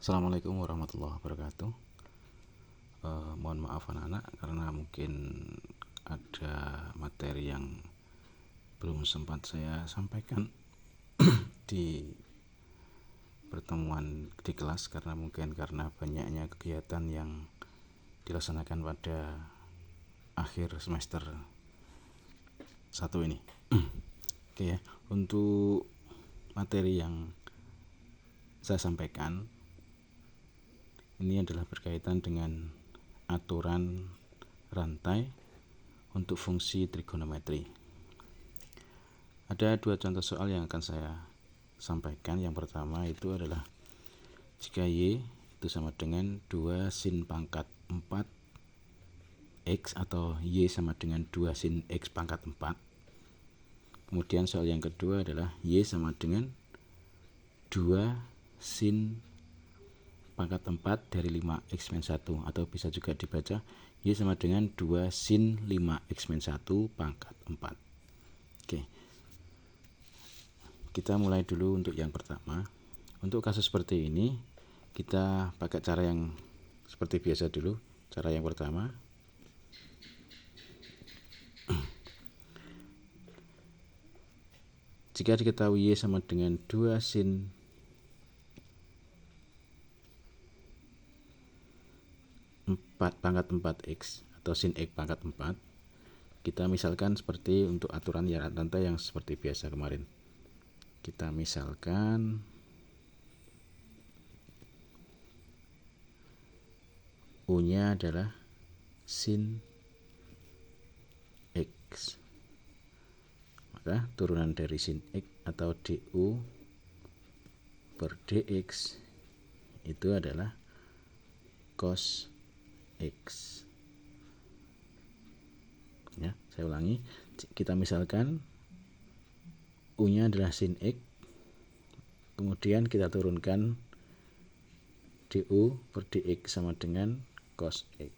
Assalamualaikum warahmatullahi wabarakatuh. Mohon maaf anak-anak karena mungkin ada materi yang belum sempat saya sampaikan di pertemuan di kelas karena banyaknya kegiatan yang dilaksanakan pada akhir semester 1 ini. Oke ya, untuk materi yang saya sampaikan ini adalah berkaitan dengan aturan rantai untuk fungsi trigonometri. Ada dua contoh soal yang akan saya sampaikan. Yang pertama itu adalah jika Y itu sama dengan 2 sin pangkat 4 X atau Y sama dengan 2 sin X pangkat 4. Kemudian soal yang kedua adalah Y sama dengan 2 sin pangkat 4 dari 5 X min 1, atau bisa juga dibaca Y sama dengan 2 sin 5 X min 1 pangkat 4. Oke, kita mulai dulu untuk yang pertama. Untuk kasus seperti ini kita pakai cara yang seperti biasa dulu. Cara yang pertama, jika diketahui Y sama dengan 2 sin pangkat 4X atau sin X pangkat 4, kita misalkan seperti untuk aturan rantai yang seperti biasa kemarin. Kita misalkan U-nya adalah sin X, maka turunan dari sin X atau DU per DX itu adalah cos X. Ya, saya ulangi, kita misalkan U-nya adalah sin X, kemudian kita turunkan DU per DX sama dengan cos X.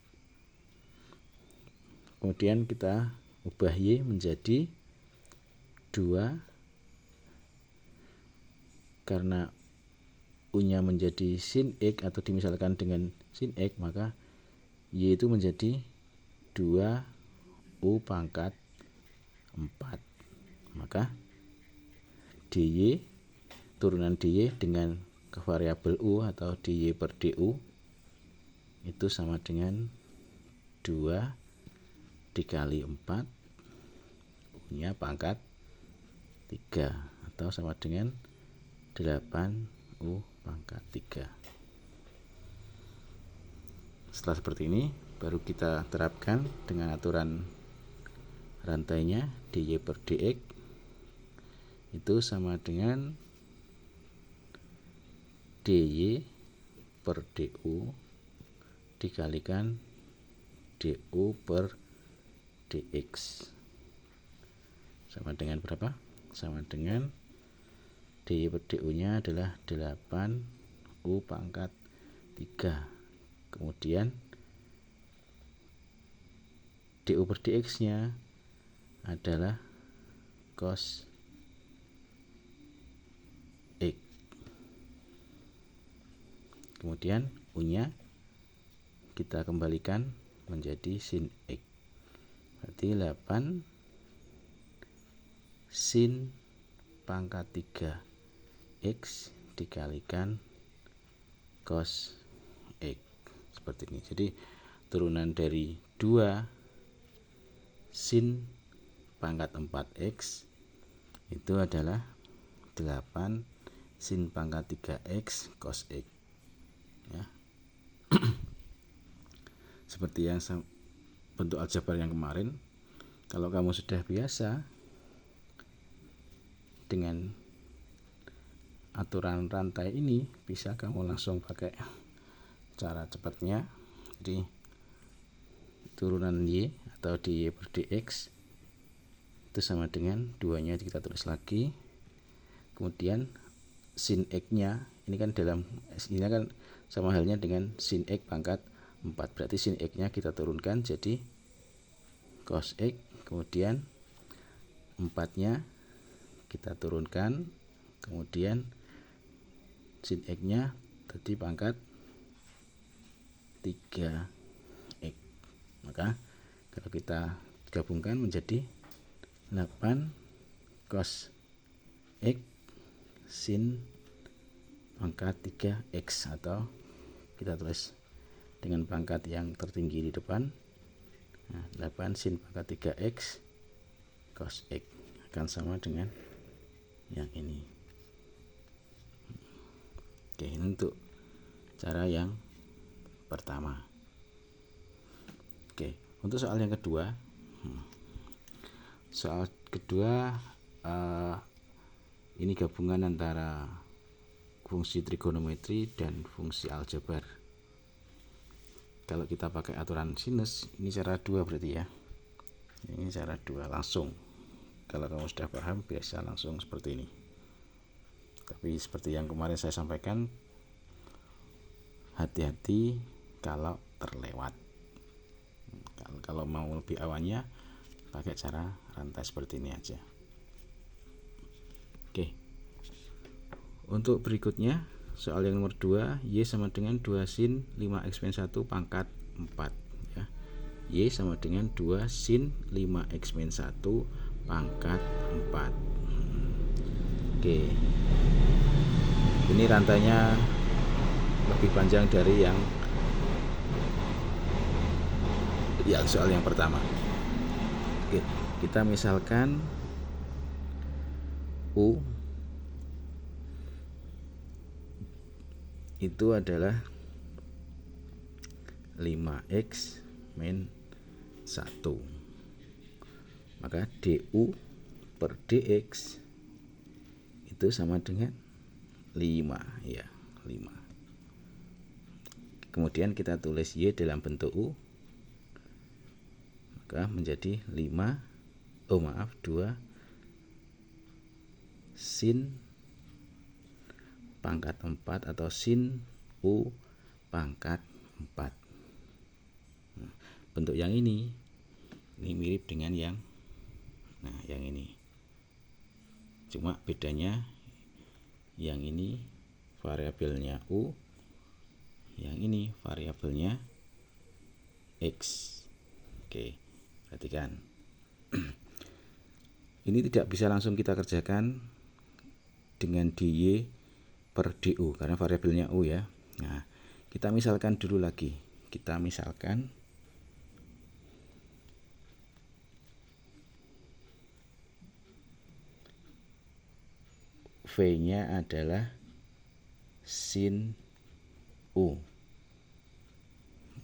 Kemudian kita ubah Y menjadi 2, karena U-nya menjadi sin X atau dimisalkan dengan sin X, maka Y itu menjadi 2 U pangkat 4. Maka DY, turunan DY dengan ke variabel U atau DY per DU itu sama dengan 2 dikali 4 U-nya pangkat 3, atau sama dengan 8 U pangkat 3. Setelah seperti ini baru kita terapkan dengan aturan rantainya, DY per DX itu sama dengan DY per DU dikalikan DU per DX sama dengan berapa? Sama dengan DY per DU nya adalah 8 U pangkat 3. Kemudian DU per DX nya adalah cos X. Kemudian U nya kita kembalikan menjadi sin X. Berarti 8 sin pangkat 3 X dikalikan cos X. Seperti ini. Jadi turunan dari 2 sin pangkat 4X itu adalah 8 sin pangkat 3X cos X. Ya. Seperti yang bentuk aljabar yang kemarin, kalau kamu sudah biasa dengan aturan rantai ini, bisa kamu langsung pakai cara cepatnya. Jadi turunan Y atau DY per DX itu sama dengan 2 nya kita tulis lagi, kemudian sin X nya ini kan sama halnya dengan sin X pangkat 4, berarti sin X nya kita turunkan jadi cos X, kemudian 4 nya kita turunkan, kemudian sin X nya jadi pangkat 3x. Maka kalau kita gabungkan menjadi 8 cos x sin pangkat 3x, atau kita tulis dengan pangkat yang tertinggi di depan. 8 sin pangkat 3x cos x akan sama dengan yang ini. Oke, ini untuk cara yang pertama. Oke, untuk soal yang kedua. Soal kedua ini gabungan antara fungsi trigonometri dan fungsi aljabar. Kalau kita pakai aturan sinus, ini cara 2 berarti ya. Ini cara 2 langsung. Kalau kamu sudah paham, biasa langsung seperti ini. Tapi seperti yang kemarin saya sampaikan, hati-hati kalau terlewat. Kalau mau lebih awalnya, pakai cara rantai seperti ini aja. Oke. Untuk berikutnya, soal yang nomor 2, Y sama dengan 2 sin 5x min 1 pangkat 4 ya. Y sama dengan 2 sin 5x min 1 pangkat 4. Oke. Ini rantainya lebih panjang dari yang soal yang pertama. Oke, kita misalkan U itu adalah 5x min 1, maka du per dx itu sama dengan 5 ya, 5. Kemudian kita tulis y dalam bentuk u, maka menjadi 2 sin pangkat 4 atau sin U pangkat 4. Bentuk yang ini mirip dengan yang ini. Cuma bedanya yang ini variabelnya U, yang ini variabelnya X. Oke, perhatikan. Ini tidak bisa langsung kita kerjakan dengan dy per du karena variabelnya u ya. Nah, kita misalkan dulu lagi. Kita misalkan v-nya adalah sin u.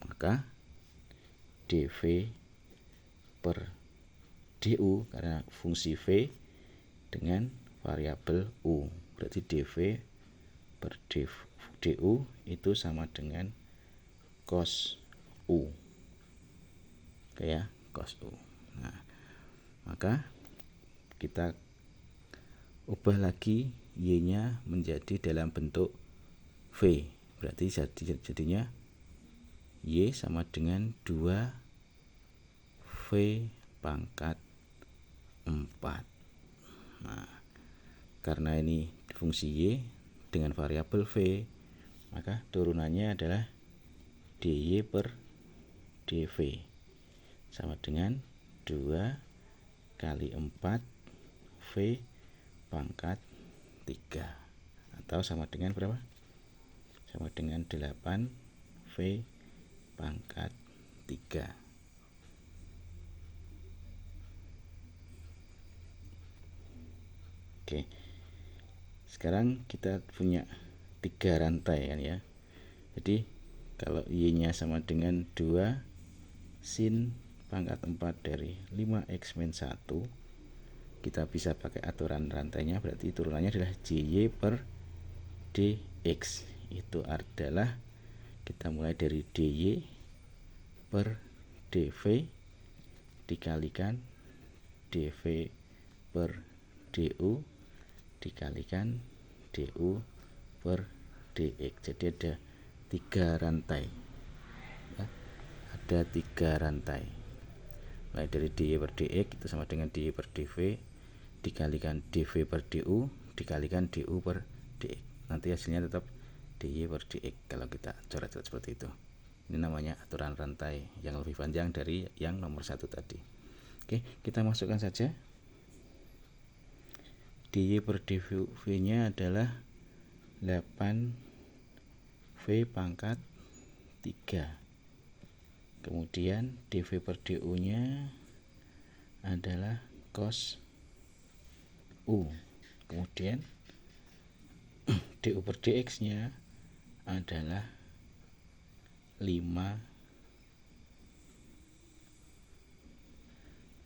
Maka dv per du karena fungsi v dengan variabel u, berarti dv per du itu sama dengan cos u. Oke ya, cos u. Nah, maka kita ubah lagi y-nya menjadi dalam bentuk v, berarti jadinya y sama dengan 2v pangkat 4. Nah, karena ini fungsi y dengan variabel v, maka turunannya adalah dy per dv sama dengan 2 kali 4 v pangkat 3, atau sama dengan berapa? Sama dengan 8 v pangkat 3. Oke, sekarang kita punya 3 rantai kan ya. Jadi kalau y-nya sama dengan 2 sin pangkat 4 dari 5x min 1, kita bisa pakai aturan rantainya, berarti turunannya adalah jy per dx. Itu adalah kita mulai dari dy per dv dikalikan dv per du dikalikan du per dx. Jadi ada 3 rantai ya. Ada 3 rantai, mulai dari dy per dx itu sama dengan dy per dv dikalikan dv per du dikalikan du per dx. Nanti hasilnya tetap dy per dx kalau kita coret seperti itu. Ini namanya aturan rantai yang lebih panjang dari yang nomor 1 tadi. Oke, kita masukkan saja. dy per dv nya adalah 8v pangkat 3. Kemudian dv per du nya adalah cos u. Kemudian du per dx nya adalah 5.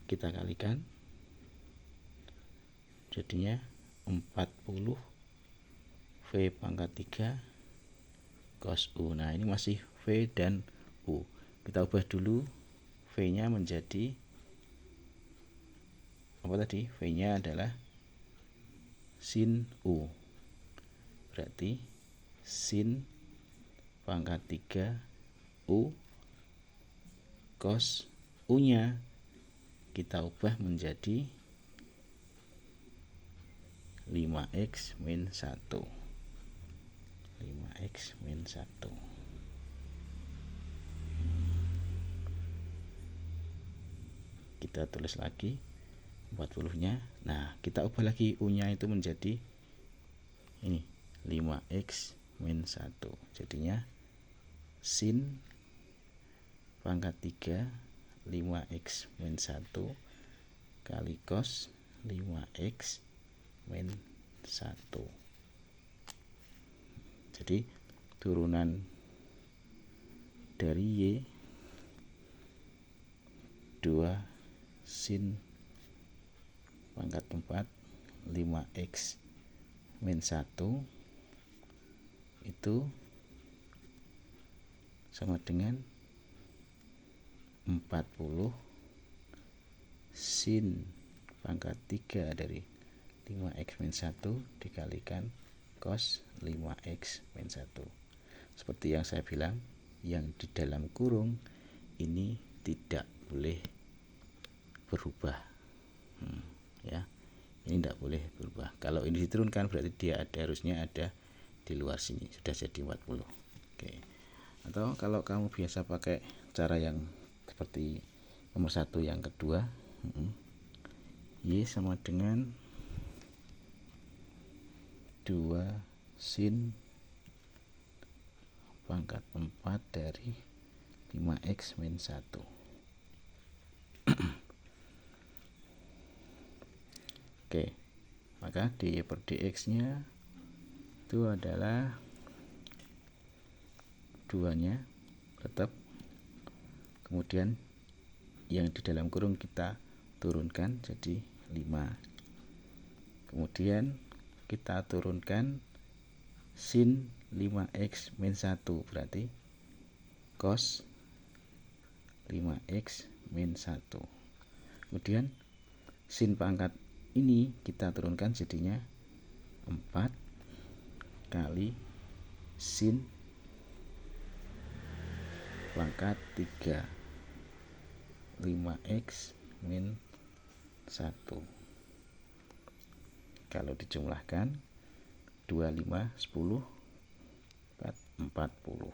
Kita kalikan, jadinya 40 v pangkat 3 cos u. Nah, ini masih v dan u. Kita ubah dulu v nya menjadi apa tadi? V nya adalah sin u. Berarti sin pangkat 3 u cos u nya kita ubah menjadi 5x min 1. 5x min 1. Kita tulis lagi 40 nya. Nah, kita ubah lagi u nya itu menjadi ini 5x min 1. Jadinya sin pangkat 3 5x min 1 kali cos 5x min 1. Jadi turunan dari y 2 sin pangkat 4 5x min 1 itu sama dengan 40 sin pangkat 3 dari 5x min 1 dikalikan cos 5x min 1. Seperti yang saya bilang, yang di dalam kurung ini tidak boleh berubah. Ya, ini tidak boleh berubah. Kalau ini diturunkan berarti dia harusnya ada di luar sini, sudah jadi 40. Oke. Atau kalau kamu biasa pakai cara yang seperti nomor 1 yang kedua, y sama dengan 2 sin pangkat 4 dari 5x min 1. Oke, maka dy per dx nya itu adalah 2 nya tetap, kemudian yang di dalam kurung kita turunkan jadi 5, kemudian kita turunkan sin 5x min 1 berarti cos 5x min 1. Kemudian sin pangkat ini kita turunkan jadinya 4 kali sin pangkat 3 5x min 1. Kalau dijumlahkan 25 10 40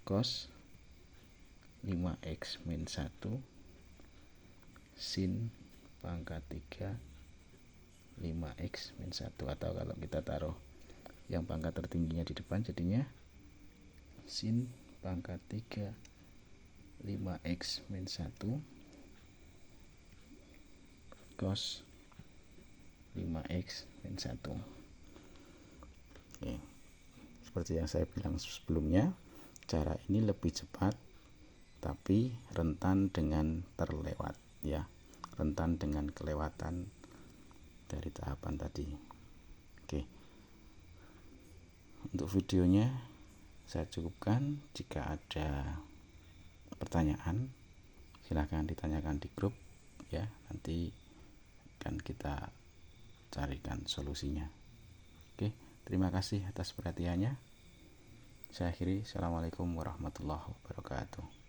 cos 5x min 1 sin pangkat 3 5x min 1. Atau kalau kita taruh yang pangkat tertingginya di depan jadinya sin pangkat 3 5x min 1 cos 5x min 1. Oke. Seperti yang saya bilang sebelumnya, cara ini lebih cepat tapi rentan dengan terlewat, ya, rentan dengan kelewatan dari tahapan tadi. Oke, untuk videonya saya cukupkan. Jika ada pertanyaan silahkan ditanyakan di grup, ya, nanti akan kita carikan solusinya. Oke, terima kasih atas perhatiannya. Saya akhiri. Assalamualaikum warahmatullahi wabarakatuh.